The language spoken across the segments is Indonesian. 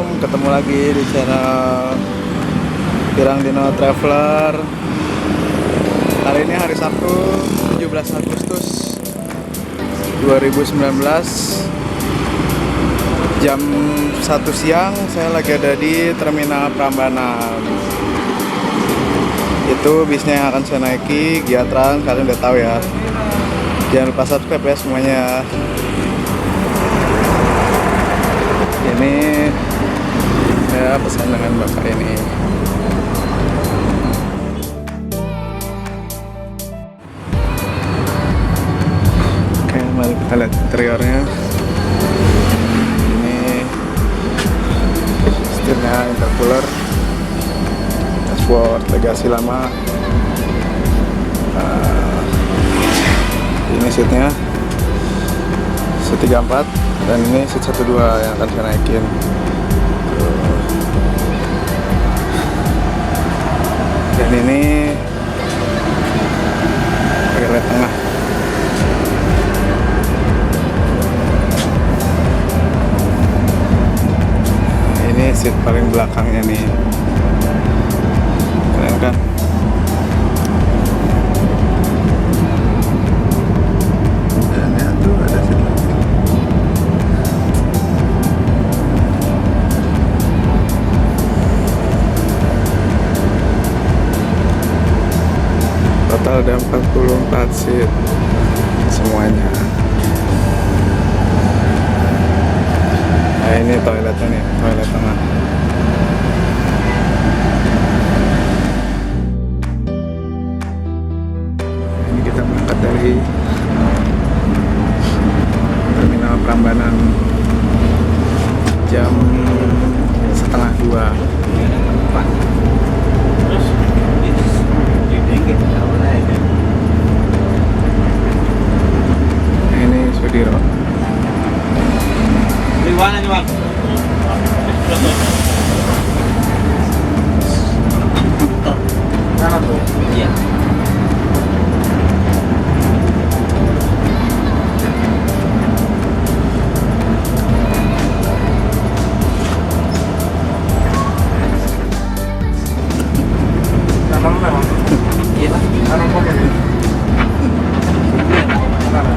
Assalamualaikum, ketemu lagi di channel Pirang Dino Traveler. Hari ini hari Sabtu 17 Agustus 2019, jam 1 siang. Saya lagi ada di Terminal Prambanan. Itu bisnya yang akan saya naiki, Giatran. Kalian udah tahu ya. Jangan lupa subscribe ya semuanya. Ini saya pesan dengan bapak ini. Oke, mari kita lihat interiornya. Ini setirnya intercooler, dashboard legasi lama. Ini seatnya seat 34 dan ini seat 12 yang akan saya naikin. Dan ini relay tengah. Ini seat paling belakangnya nih, keren kan? Dan ya tuh ada seat lagi. Total ada 44 seat semuanya. Nah, ini toiletnya nih, toilet tengah. Ini kita berangkat dari Terminal Prambanan jam 1:30. Ini Sudiro. Di mana nih, Bang? Sana tuh. Iya. Sana mana, Bang? Iya, Bang. Sana mana? Sana.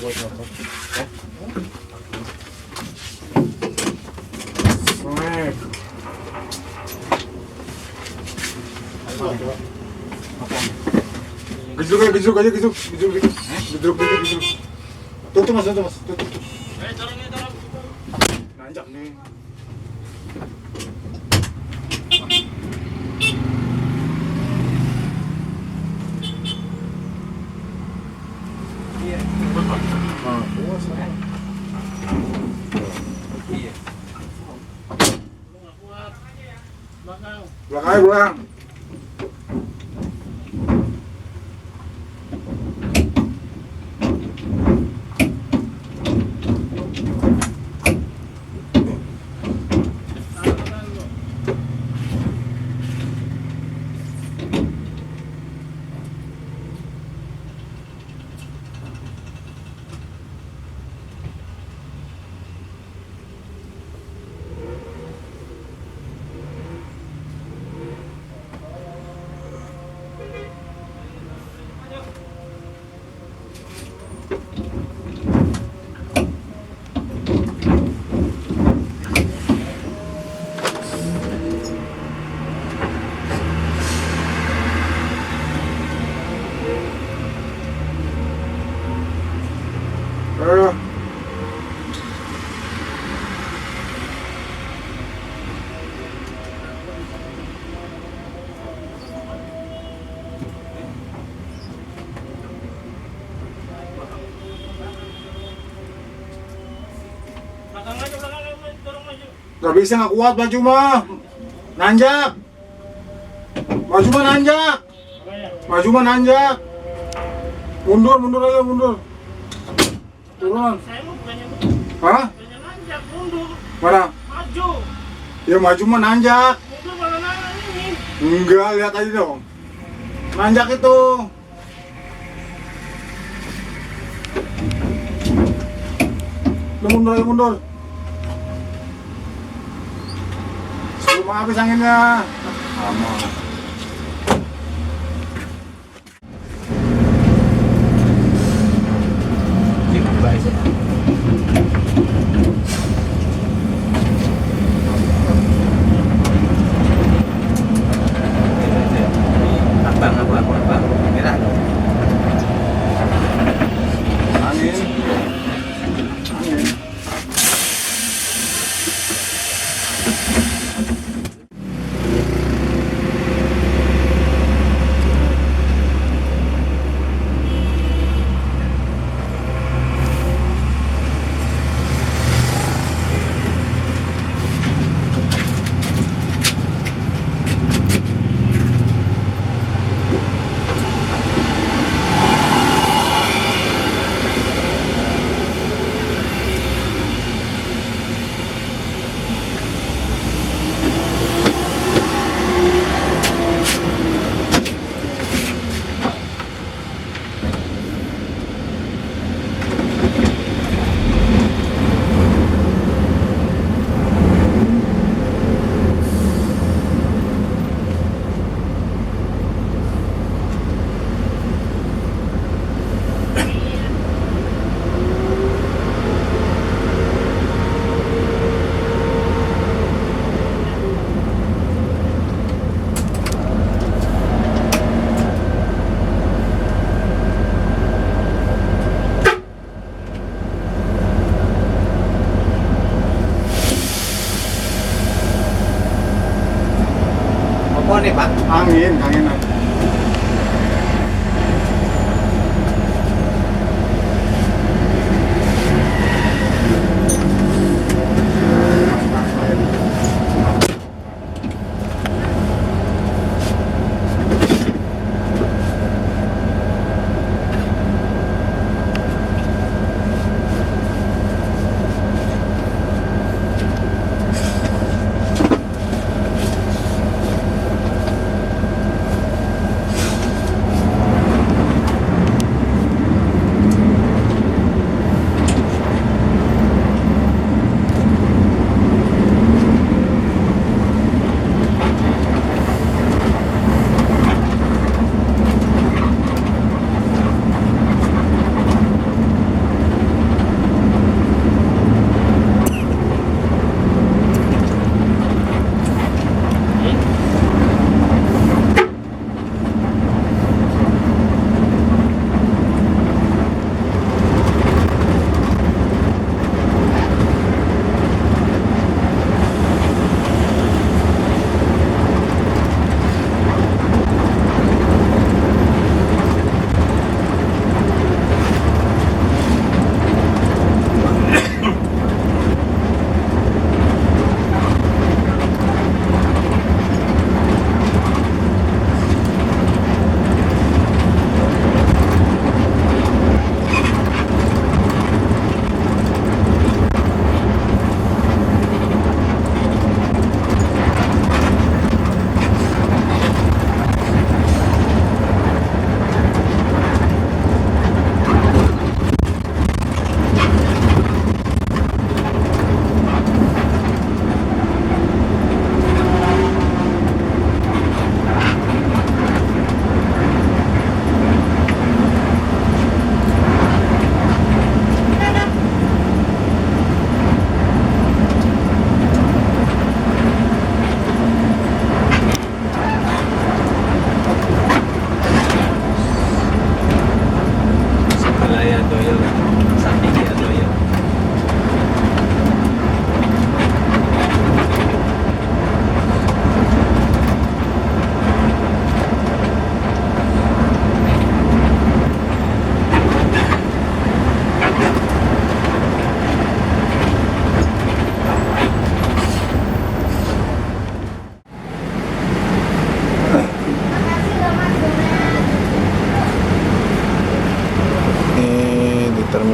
buat apa? Gejruk aja, gejruk. Tutup mas, tutup. Nanjak nih. Belakang. Gak bisa, gak kuat baju mah. Nanjak. Baju mah nanjak. Mundur aja, mundur. Turun. Hah? Mana? Maju. Ya maju mah nanjak. Mundur mana ini? Enggak, lihat aja dong. Nanjak itu. Lu mundur aja, mundur. Sebelum habis anginnya. Aman. Abang. Merah. Angin.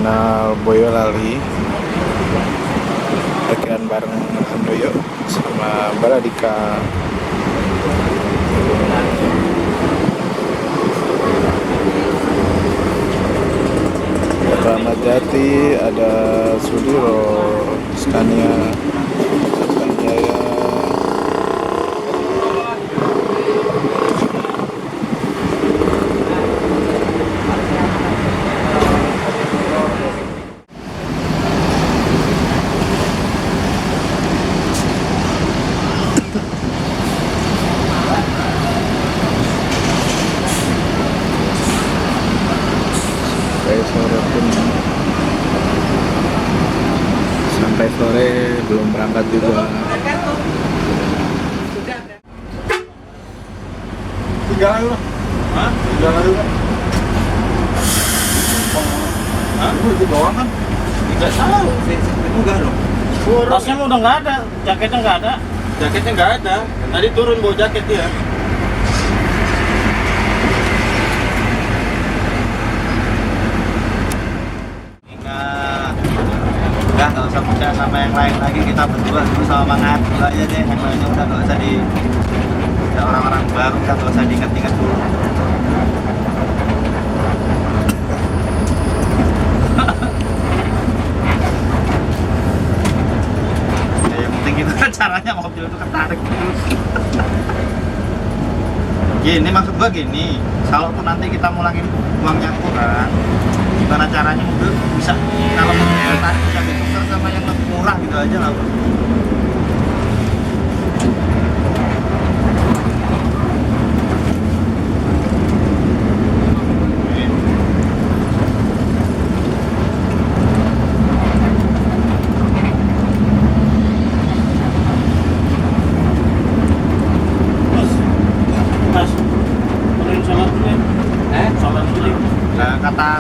Terminal Boyolali. Akan bareng Handoyo sama Baradika. Ramadjati Jati, ada Sudiro, Scania, Jaya. Sampai sore belum berangkat juga. Tiga lagi lah. Hah? Tiga lagi lah. Hah? Itu doang kan? Tidak tahu, enggak loh. Tasnya udah nggak ada, jaketnya nggak ada. Jaketnya nggak ada. Tadi turun bawa jaket dia. Nggak usah percaya sama yang lain lagi, kita berdua dulu sama Mang Adi aja deh, yang lainnya udah nggak usah ada orang-orang baru, kan nggak usah diingat-ingat dulu. Ya, yang penting itu kan caranya mobil itu ketarik terus. Gini maksud gua gini, kalau pun nanti kita mulangin uangnya kurang, gimana caranya mobil bisa, kalau mobil tadi bisa ditukar sama yang lebih murah gitu aja lah bro. Mas, turunin solar dulu ya. Solar dulu ya. Nah, kata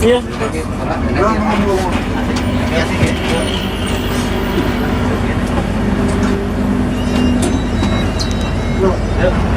Iya. Udah, ngomong. Ya sih. Yuk. Yuk.